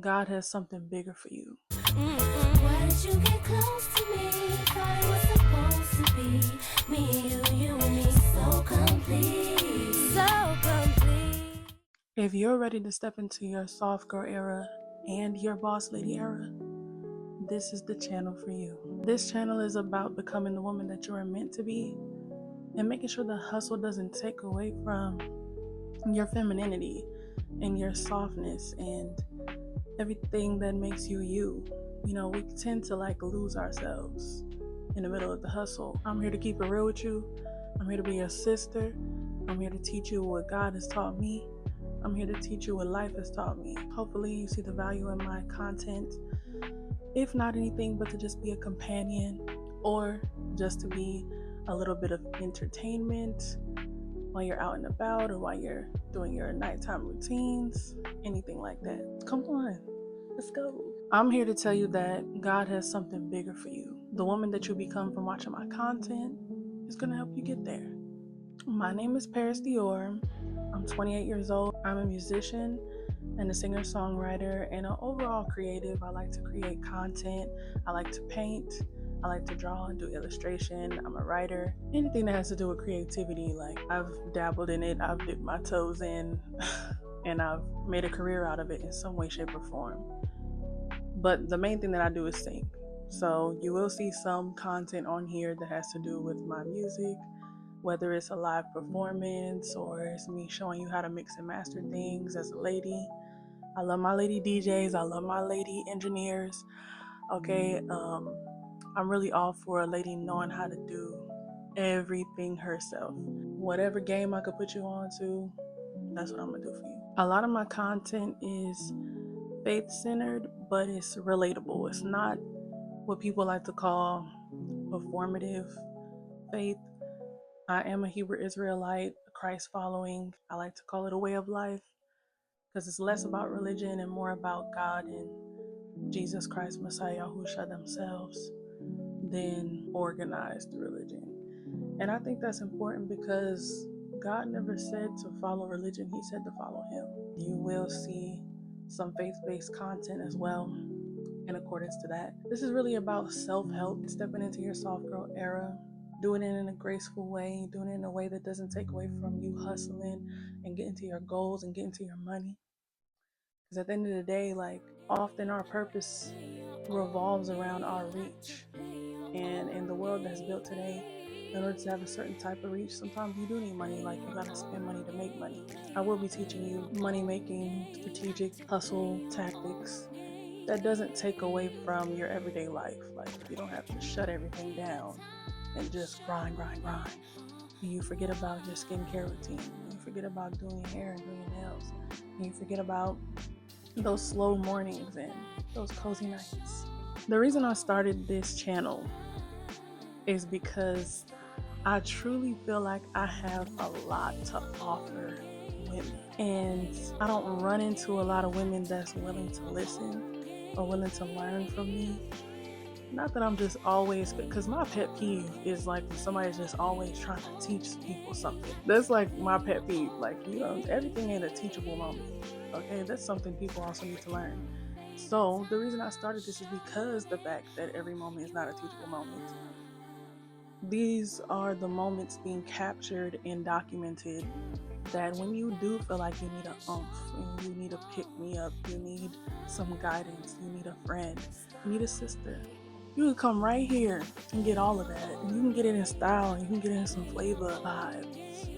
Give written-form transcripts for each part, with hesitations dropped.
God has something bigger for you. Why did you get close to me? Thought it was supposed to be me and you and me, so complete, so complete. If you're ready to step into your soft girl era and your boss lady era, this is the channel for you. This channel is about becoming the woman that you are meant to be and making sure the hustle doesn't take away from your femininity and your softness and everything that makes you you. You know, we tend to lose ourselves in the middle of the hustle. I'm here to keep it real with you. I'm here to be your sister. I'm here to teach you what God has taught me. I'm here to teach you what life has taught me. Hopefully you see the value in my content. If not anything but to just be a companion or just to be a little bit of entertainment while you're out and about or while you're doing your nighttime routines, anything like that. Come on, let's go. I'm here to tell you that God has something bigger for you. The woman that you become from watching my content is going to help you get there. My name is Paris Dior. I'm 28 years old. I'm a musician and a singer-songwriter and an overall creative. I like to create content. I like to paint. I like to draw and do illustration. I'm a writer. Anything that has to do with creativity, I've dabbled in it. I've dipped my toes in and I've made a career out of it in some way, shape, or form. But the main thing that I do is sing. So you will see some content on here that has to do with my music, whether it's a live performance or it's me showing you how to mix and master things as a lady. I love my lady DJs. I love my lady engineers. Okay, I'm really all for a lady knowing how to do everything herself. Whatever game I could put you on to, that's what I'm gonna do for you. A lot of my content is faith-centered, but it's relatable. It's not what people like to call performative faith. I am a Hebrew Israelite, a Christ following. I like to call it a way of life because it's less about religion and more about God and Jesus Christ, Messiah, Yahusha themselves than organized religion. And I think that's important because God never said to follow religion, He said to follow Him. You will see some faith-based content as well in accordance to that. This is really about self-help, stepping into your soft girl era, doing it in a graceful way, doing it in a way that doesn't take away from you hustling and getting to your goals and getting to your money. Because at the end of the day, often our purpose revolves around our reach. And in the world that's built today, in order to have a certain type of reach, sometimes you do need money. You gotta spend money to make money. I will be teaching you money making, strategic hustle tactics that doesn't take away from your everyday life. You don't have to shut everything down and just grind. You forget about your skincare routine. You forget about doing your hair and doing your nails. And you forget about those slow mornings and those cozy nights. The reason I started this channel is because I truly feel like I have a lot to offer women. And I don't run into a lot of women that's willing to listen or willing to learn from me. Not that I'm just always, because my pet peeve is when somebody's just always trying to teach people something. That's my pet peeve. Everything ain't a teachable moment. Okay, that's something people also need to learn. So the reason I started this is because the fact that every moment is not a teachable moment. These are the moments being captured and documented that when you do feel like you need a oomph, when you need a pick me up, you need some guidance, you need a friend, you need a sister, you can come right here and get all of that. And you can get it in style, and you can get it in some flavor vibes.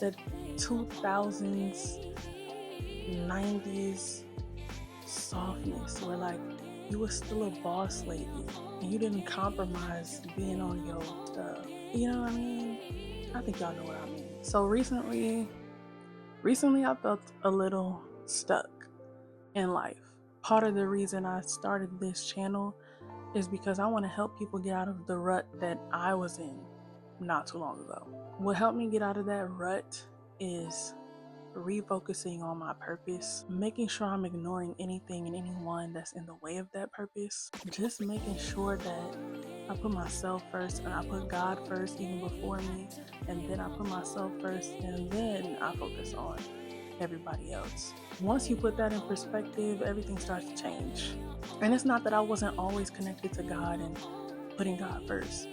That 2000s, 90s softness where you were still a boss lady and you didn't compromise being on your stuff. You know what I mean? I think y'all know what I mean. So recently I felt a little stuck in life. Part of the reason I started this channel is because I want to help people get out of the rut that I was in not too long ago. What helped me get out of that rut is refocusing on my purpose, making sure I'm ignoring anything and anyone that's in the way of that purpose, just making sure that I put myself first and I put God first even before me, and then I put myself first and then I focus on everybody else. Once you put that in perspective, everything starts to change. And it's not that I wasn't always connected to God and putting God first,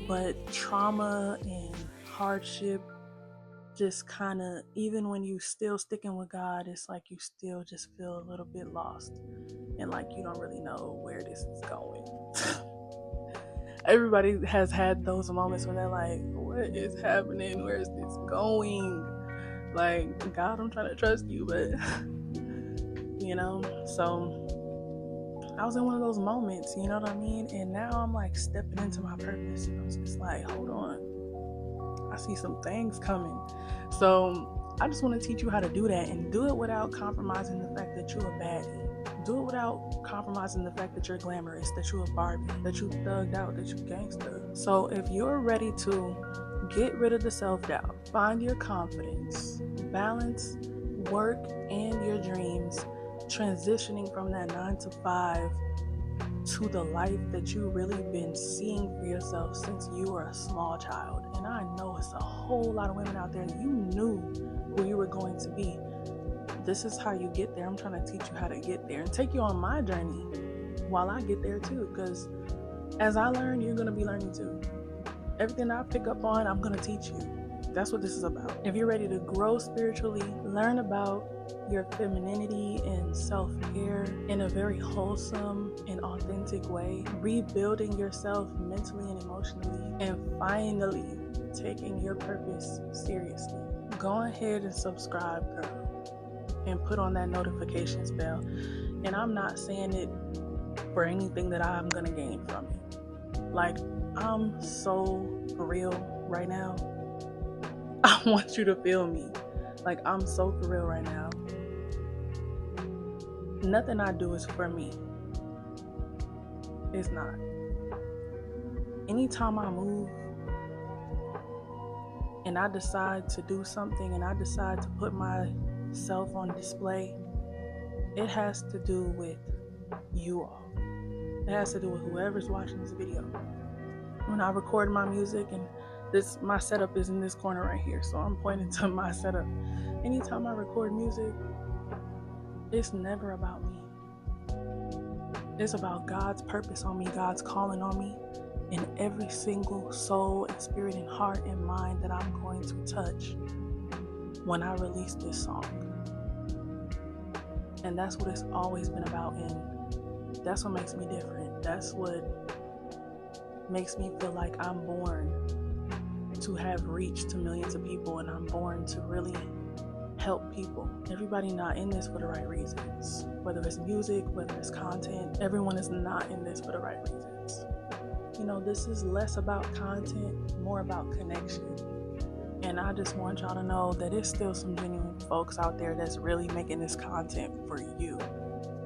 but trauma and hardship just kind of, even when you still sticking with God, it's like you still just feel a little bit lost and like you don't really know where this is going. Everybody has had those moments when they're like, what is happening? Where is this going? Like, God, I'm trying to trust you, but so I was in one of those moments, you know what I mean? And now I'm like stepping into my purpose. And I was just like, hold on, I see some things coming. So I just want to teach you how to do that, and do it without compromising the fact that you're a baddie. Do it without compromising the fact that you're glamorous, that you're a Barbie, that you thugged out, that you gangster. So if you're ready to get rid of the self-doubt, find your confidence, balance work and your dreams, transitioning from that 9 to 5 to the life that you've really been seeing for yourself since you were a small child. And I know it's a whole lot of women out there that you knew where you were going to be. This is how you get there. I'm trying to teach you how to get there and take you on my journey while I get there too, because as I learn, you're going to be learning too. Everything I pick up on, I'm going to teach you. That's what this is about. If you're ready to grow spiritually, learn about your femininity and self-care in a very wholesome and authentic way, rebuilding yourself mentally and emotionally, and finally taking your purpose seriously, go ahead and subscribe, girl, and put on that notifications bell. And I'm not saying it for anything that I'm gonna gain from it. Like, I'm so for real right now. I want you to feel me. Like, I'm so for real right now. Nothing I do is for me. It's not. Anytime I move and I decide to do something and I decide to put myself on display, it has to do with you all. It has to do with whoever's watching this video. When I record my music, and my setup is in this corner right here, so I'm pointing to my setup. Anytime I record music, it's never about me. It's about God's purpose on me, God's calling on me, and every single soul and spirit and heart and mind that I'm going to touch when I release this song. And that's what it's always been about, and that's what makes me different. That's what makes me feel like I'm born to have reached to millions of people, and I'm born to really help people. Everybody not in this for the right reasons. Whether it's music, whether it's content, everyone is not in this for the right reasons. This is less about content, more about connection. And I just want y'all to know that there's still some genuine folks out there that's really making this content for you,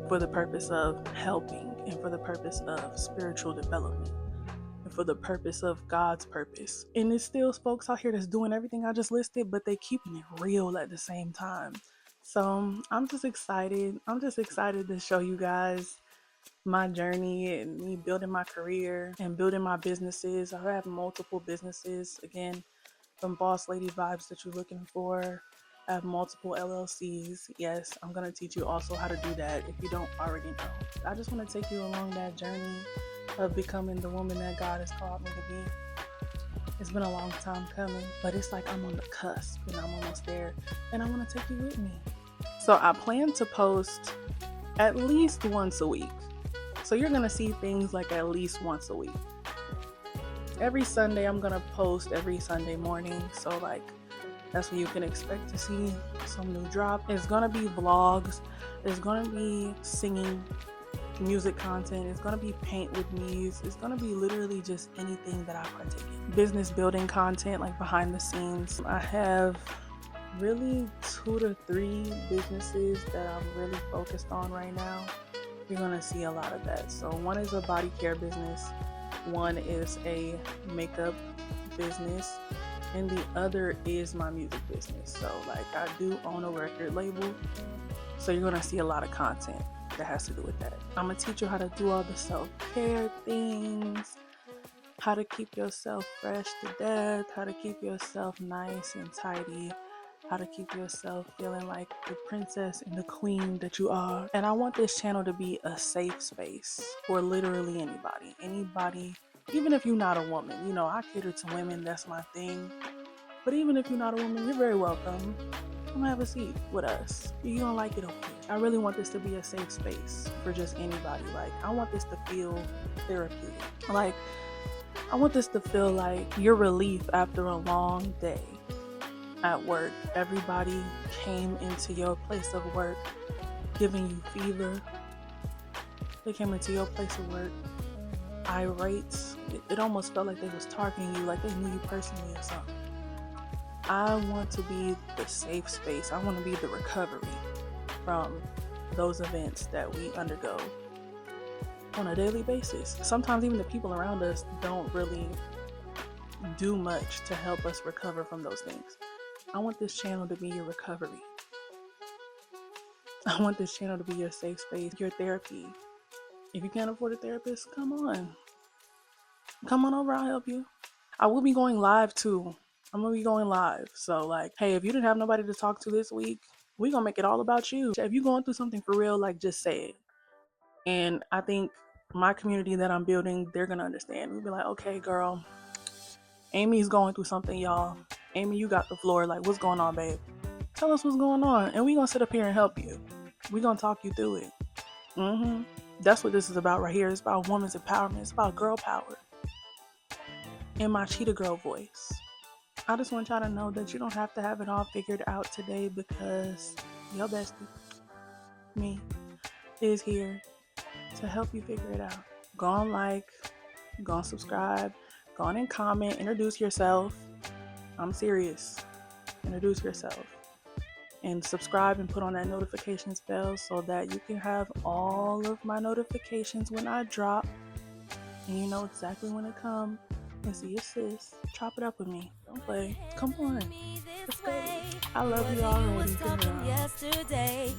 for the purpose of helping, and for the purpose of spiritual development, and for the purpose of God's purpose. And there's still folks out here that's doing everything I just listed, but they keeping it real at the same time. So I'm just excited. I'm just excited to show you guys my journey and me building my career and building my businesses. I have multiple businesses. Again, some boss lady vibes that you're looking for. I have multiple LLCs. Yes, I'm going to teach you also how to do that if you don't already know. I just want to take you along that journey of becoming the woman that God has called me to be. It's been a long time coming, but it's like I'm on the cusp and I'm almost there, and I want to take you with me. So I plan to post at least once a week. So you're going to see things like at least once a week. Every Sunday, I'm going to post every Sunday morning. So that's when you can expect to see some new drop. It's going to be vlogs. There's going to be singing, music content. It's going to be paint with me. It's going to be literally just anything that I partake in. Business building content, like behind the scenes. I have really 2 to 3 businesses that I'm really focused on right now. You're going to see a lot of that. So one is a body care business. One is a makeup business, and the other is my music business. So I do own a record label, so you're gonna see a lot of content that has to do with that. I'm gonna teach you how to do all the self-care things, how to keep yourself fresh to death, how to keep yourself nice and tidy, how to keep yourself feeling like the princess and the queen that you are. And I want this channel to be a safe space for literally anybody. Anybody, even if you're not a woman. You know, I cater to women, that's my thing. But even if you're not a woman, you're very welcome. Come have a seat with us. You don't like it, okay. I really want this to be a safe space for just anybody. Like, I want this to feel therapeutic. Like, I want this to feel like your relief after a long day at work. Everybody came into your place of work giving you fever. They came into your place of work irate. It almost felt like they was targeting you, like they knew you personally or something. I want to be the safe space. I want to be the recovery from those events that we undergo on a daily basis. Sometimes even the people around us don't really do much to help us recover from those things. I want this channel to be your recovery. I want this channel to be your safe space, your therapy. If you can't afford a therapist, come on. Come on over, I'll help you. I will be going live too. I'm gonna be going live. So like, hey, if you didn't have nobody to talk to this week, we're gonna make it all about you. If you're going through something for real, like, just say it. And I think my community that I'm building, they're gonna understand. We'll be like, okay, girl, Amy's going through something, y'all. Amy, you got the floor. Like, what's going on, babe? Tell us what's going on, and we're gonna sit up here and help you. We're gonna talk you through it. That's what this is about right here. It's about women's empowerment. It's about girl power. In my cheetah girl voice. I just want y'all to know that you don't have to have it all figured out today, because your bestie, me, is here to help you figure it out. Go on like, go on subscribe, go on and comment, introduce yourself. I'm serious. Introduce yourself. And subscribe and put on that notifications bell so that you can have all of my notifications when I drop. And you know exactly when it comes. And see your sis. Chop it up with me. Don't play. Come on. Let's go. I love you already. Yesterday,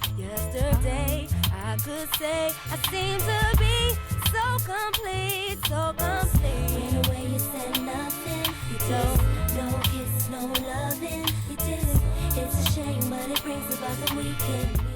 I could say I seem to be so complete, so complete. In a way you said nothing. You just no kiss, no loving. You did it. It's a shame, but it brings about the weekend.